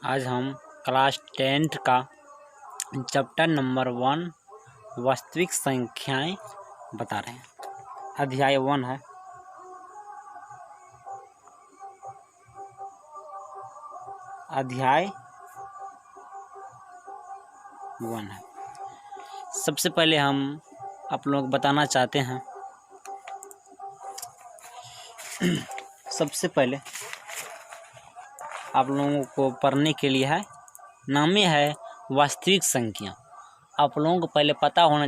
आज हम class 10th का चैप्टर नंबर 1 वास्तविक संख्याएं बता रहे हैं। अध्याय 1 है। अध्याय 1 है। सबसे पहले हम आप लोग बताना चाहते हैं, सबसे पहले आप लोगों को पढ़ने के लिए है, नाम है वास्तविक संख्या। आप लोगों को पहले पता होना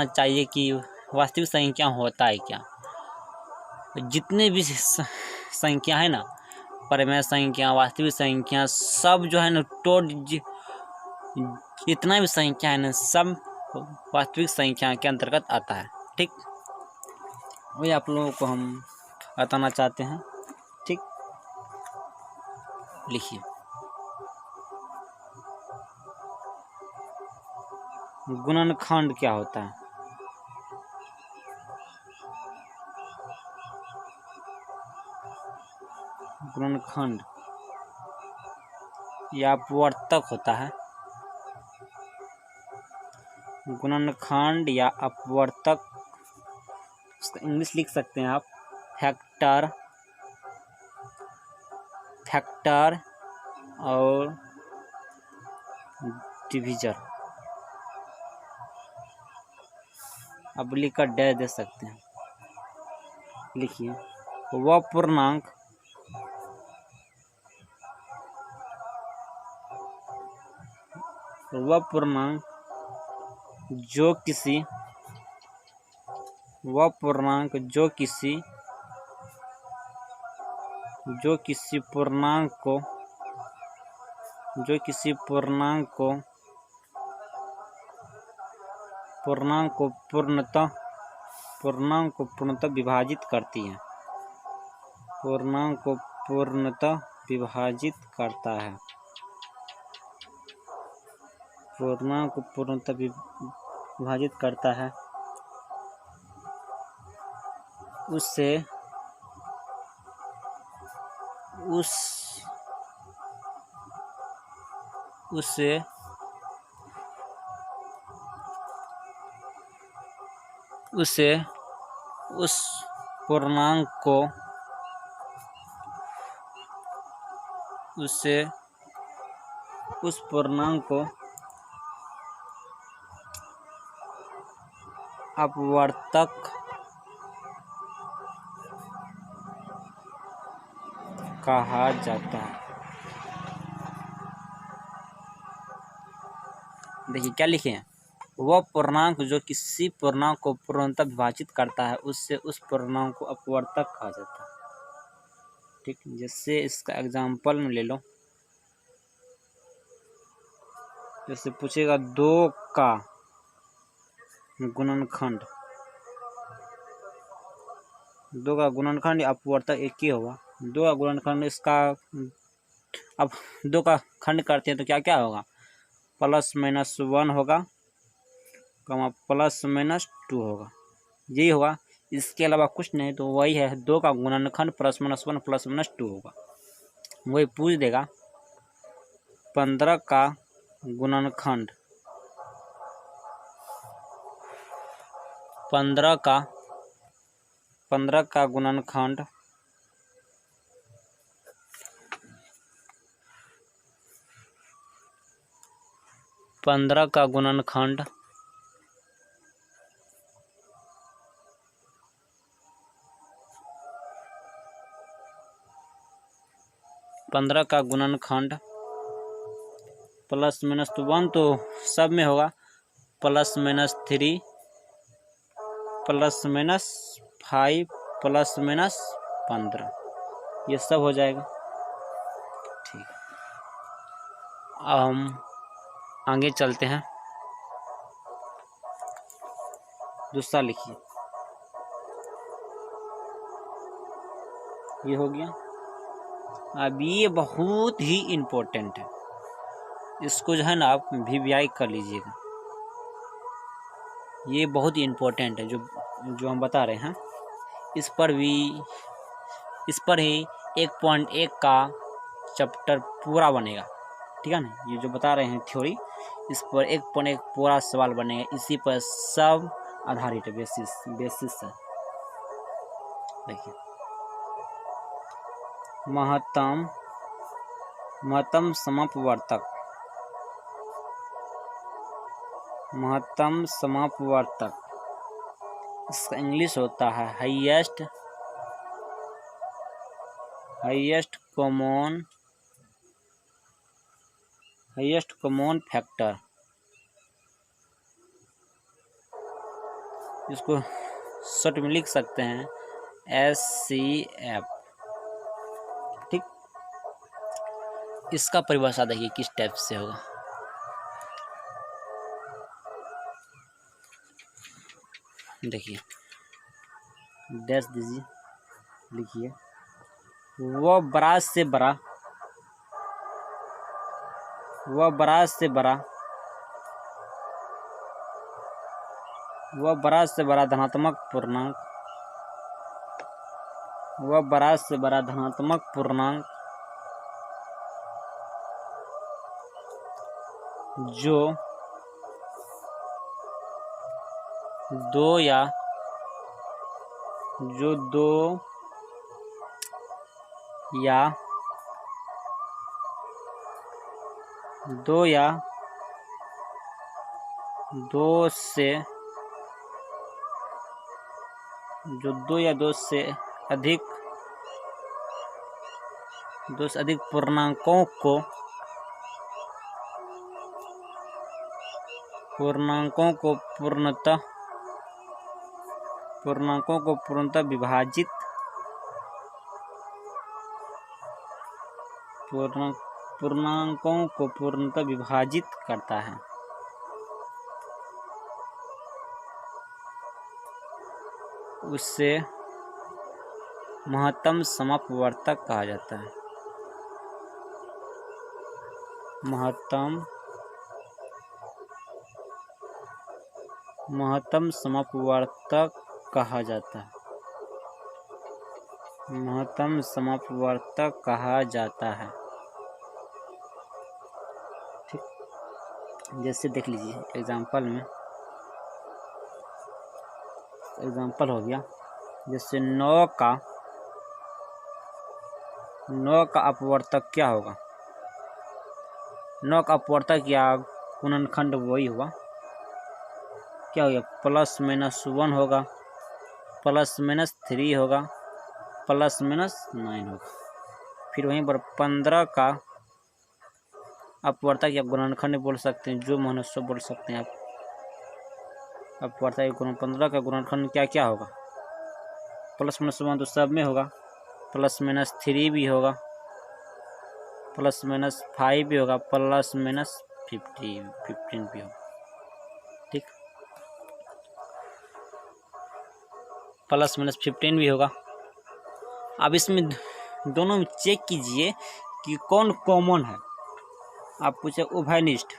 चाहिए कि वास्तविक संख्या होता है क्या। जितने भी संख्या है ना, परिमेय संख्या, वास्तविक संख्या, सब जो है ना जितना भी संख्या है ना, सब वास्तविक संख्या के अंतर्गत आता है। ठीक, वही आप लोगों को हम बताना चाहते हैं। ठीक, लिखिए। गुणनखंड क्या होता है? गुणनखंड या अपवर्तक होता है। गुणनखंड या अपवर्तक, उसका इंग्लिश लिख सकते हैं आप, फैक्टर और डिविजर। अब लिखकर डैश दे सकते हैं। लिखिए, वह पूर्णांक जो किसी पूर्णांक को पूर्णतः विभाजित करती है। पूर्णांक को पूर्णतः विभाजित करता है। पूर्णांक को पूर्णतः विभाजित करता है, उस पूर्णांक को अपवर्तक कहा जाता है। देखिए क्या लिखे हैं, वह पूर्णांक जो किसी पूर्णांक को पूर्णतः विभाजित करता है, उससे उस पूर्णांक को अपवर्तक कहा जाता है। ठीक, जैसे इसका एग्जांपल में ले लो। जैसे पूछेगा 2 का गुणनखंड, 2 का गुणनखंड अपवर्तक एक ही होगा। 2 का गुणनखंड, इसका अब 2 का खंड करते हैं तो क्या क्या होगा, +-1 होगा, +-2 होगा, यही होगा। इसके अलावा कुछ नहीं, तो वही है 2 का गुणनखंड +-1 +-2 होगा। वही पूछ देगा 15 का गुणनखंड, 15 का गुणनखंड 15 का गुणनखंड +-1 तो सब में होगा, +-3 +-5 +-15, ये सब हो जाएगा। ठीक, अब हम आगे चलते हैं। दूसरा लिखिए, ये हो गया। अब ये बहुत ही इम्पोर्टेंट है, इसको जो है ना आप VVI कर लीजिएगा। ये बहुत ही इम्पोर्टेंट है जो हम बता रहे हैं। इस पर ही 1.1 का चैप्टर पूरा बनेगा, ठीक है ना। ये जो बता रहे हैं थ्योरी, इस पर एक पर एक पूरा सवाल बनेगा, इसी पर सब आधारित है, बेसिस है। देखिए, महत्तम समापवर्तक, महत्तम समापवर्तक, इसका इंग्लिश होता है हाईएस्ट कॉमन फैक्टर। इसको शॉर्ट में लिख सकते हैं SCF, ठीक। इसका परिभाषा देखिए किस टाइप से होगा। देखिए, डैश दीजिए, लिखिए, वह बड़ा से बड़ा धनात्मक पूर्णांक जो दो या दो से अधिक पूर्णांकों को पूर्णतः विभाजित करता है। उससे महत्तम समापवर्तक कहा जाता है। महत्तम समापवर्तक कहा जाता है। ठीक, जैसे देख लीजिए एग्जाम्पल हो गया, जैसे 9 का अपवर्तक क्या होगा। 9 का अपवर्तक या गुणनखंड वही होगा, क्या होगा, +-1 होगा, +-3 होगा, +-9 होगा। फिर वहीं पर 15 का अपवर्तक या गुणनखंड बोल सकते हैं, जो मनुष्य बोल सकते हैं आप। अपवर्तक 15 का गुणनखंड क्या होगा, +-1 तो सब में होगा, +-3 भी होगा, +-5 भी होगा, +-15 भी होगा, ठीक, +-15 भी होगा। अब इसमें दोनों में चेक कीजिए कि कौन कॉमन है। आप पूछे उभयनिष्ठ,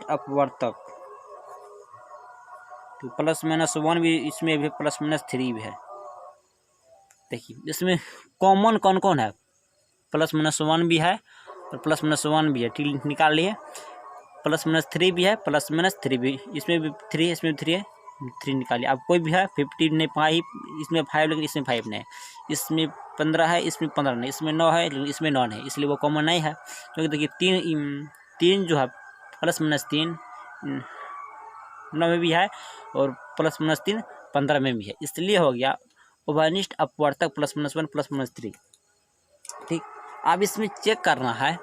अपवर्तक, तो +-1 भी इसमें भी, +-3 भी है। देखिए, इसमें कॉमन कौन है, +-1 भी है और +-1 भी है, ठीक, निकाल लिए। +-3 भी है, +-3 भी, इसमें भी 3 है, इसमें भी 3 है, 3 निकालिए। अब कोई भी है 50 नहीं, 5, इसमें 5 लेकिन इसमें 5 नहीं है, इसमें 15 है, इसमें 15 नहीं, इसमें 9 है लेकिन इसमें 9 नहीं, इसलिए वो कॉमन नहीं है। क्योंकि देखिए 3 जो है +-3 9 में भी है और +-3 15 में भी है, इसलिए हो गया उभयनिष्ठ अपवर्तक +-1 +-3, ठीक। अब इसमें चेक करना है,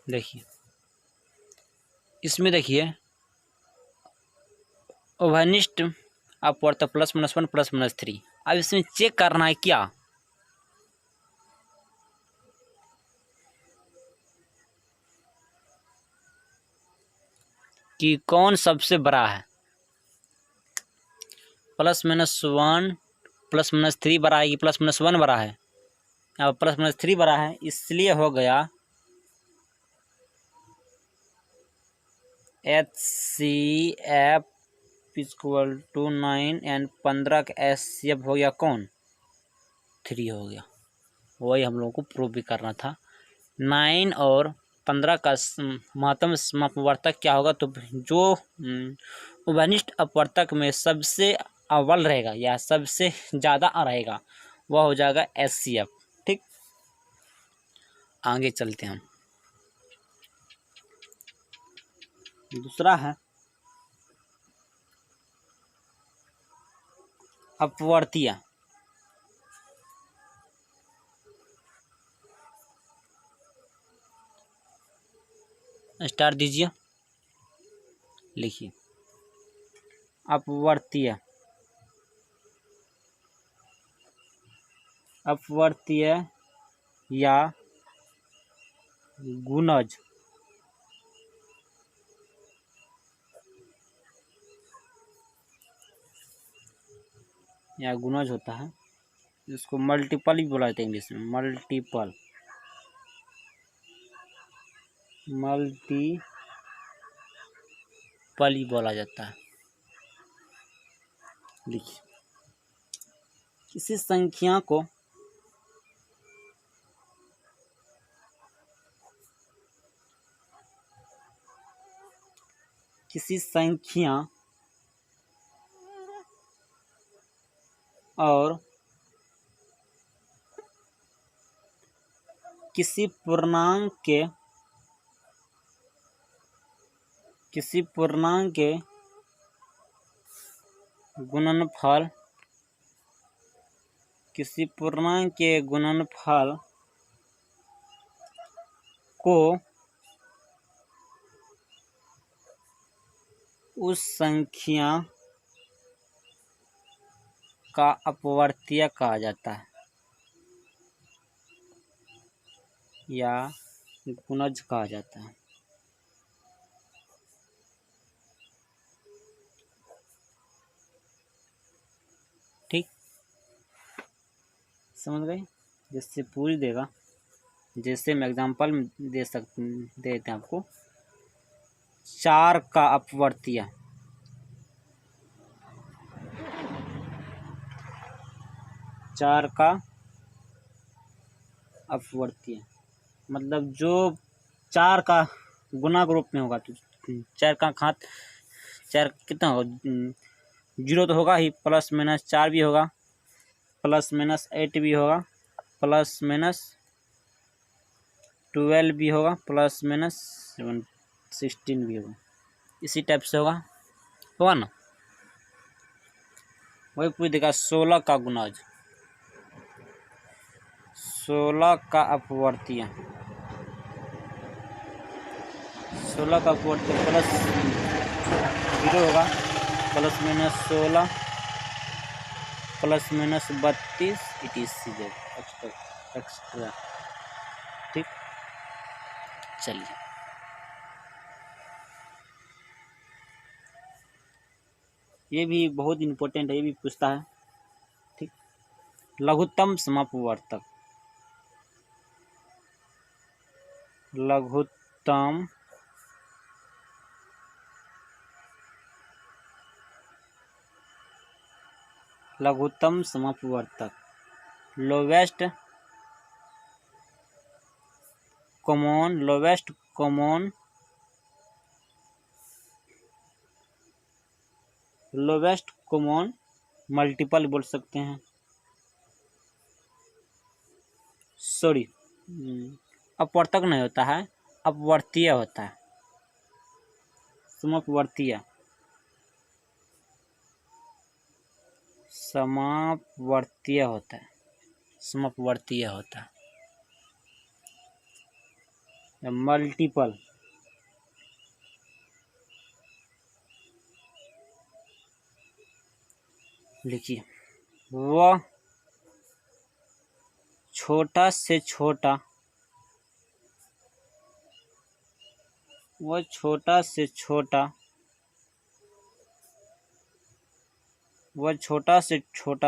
देखिए इसमें देखिए उभयनिष्ठ अपवर्तक +-1 +-3। अब इसमें चेक करना है क्या, कि कौन सबसे बड़ा है। +-1 +-3 बड़ा है कि +-1 बड़ा है, अब +-3 बड़ा है, इसलिए हो गया HCF इक्वल टू 9 एंड 15 का HCF हो गया कौन 3 हो गया। वही हम लोगों को प्रूव भी करना था। 9 और 15 का महत्तम समअपवर्तक क्या होगा, तो जो उभयनिष्ठ अपवर्तक में सबसे अव्वल रहेगा या सबसे ज़्यादा रहेगा वह हो जाएगा HCF। ठीक, आगे चलते हैं हम। दूसरा है अपवर्तीय। स्टार दीजिए, लिखिए अपवर्तीय। अपवर्तीय या गुणज होता है, इसको मल्टीपल भी बोला जाता है इंग्लिश में। मल्टीपल ही बोला जाता है। देखिए, किसी संख्या को और किसी पूर्णांक के गुणनफल को उस संख्या का अपवर्तीय कहा जाता है या गुणज कहा जाता है। ठीक, समझ गए। जिससे पूरी देगा, जैसे मैं एग्जांपल देते हैं आपको। 4 का अपवर्तीय, 4 का अपवर्तीय मतलब जो 4 का गुना के रूप में होगा, तो 4 का घात 4 कितना होगा, 0 तो होगा ही, प्लस माइनस 4 भी होगा, प्लस माइनस 8 भी होगा, प्लस माइनस 12 भी होगा, प्लस माइनस 16 भी होगा। इसी टाइप से होगा ना। वही पूछ देगा 16 का गुणज, 16 का अपवर्तीय, 16 का अपवर्तीय प्लस 0 होगा, plus minus 16 plus minus 32 extra. ठीक, चलिए ये भी बहुत इम्पोर्टेंट है, ये भी पूछता है। ठीक, लघुत्तम समअपवर्तक, लघुत्तम समअपवर्तक, लोवेस्ट कॉमन मल्टीपल बोल सकते हैं। सॉरी, अपवर्तक नहीं होता है, अपवर्तीय होता है। समअपवर्तीय होता है। मल्टीपल लिखिए, वह छोटा से छोटा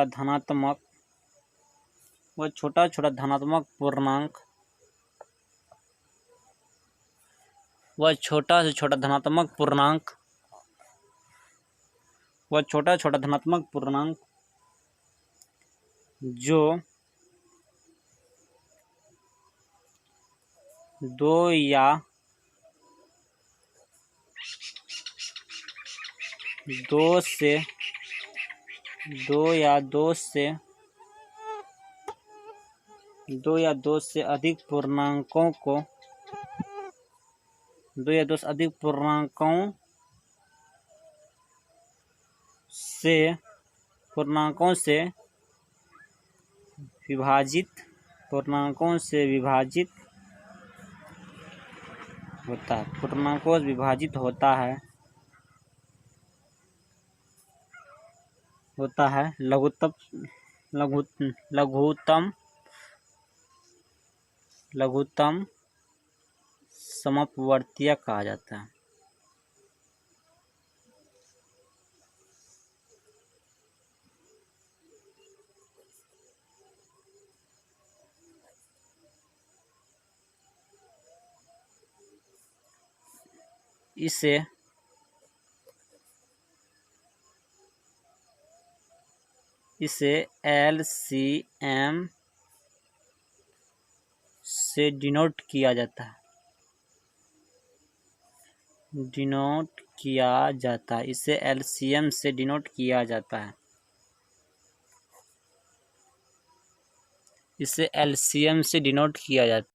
धनात्मक पूर्णांक वह छोटा से छोटा धनात्मक पूर्णांक जो 2 या 2 से अधिक पूर्णांकों से विभाजित होता है लघुत्तम समपवर्तीय कहा जाता है। इसे LCM से डिनोट किया जाता है। इसे LCM से डिनोट किया जाता है। इसे LCM से डिनोट किया जाता है।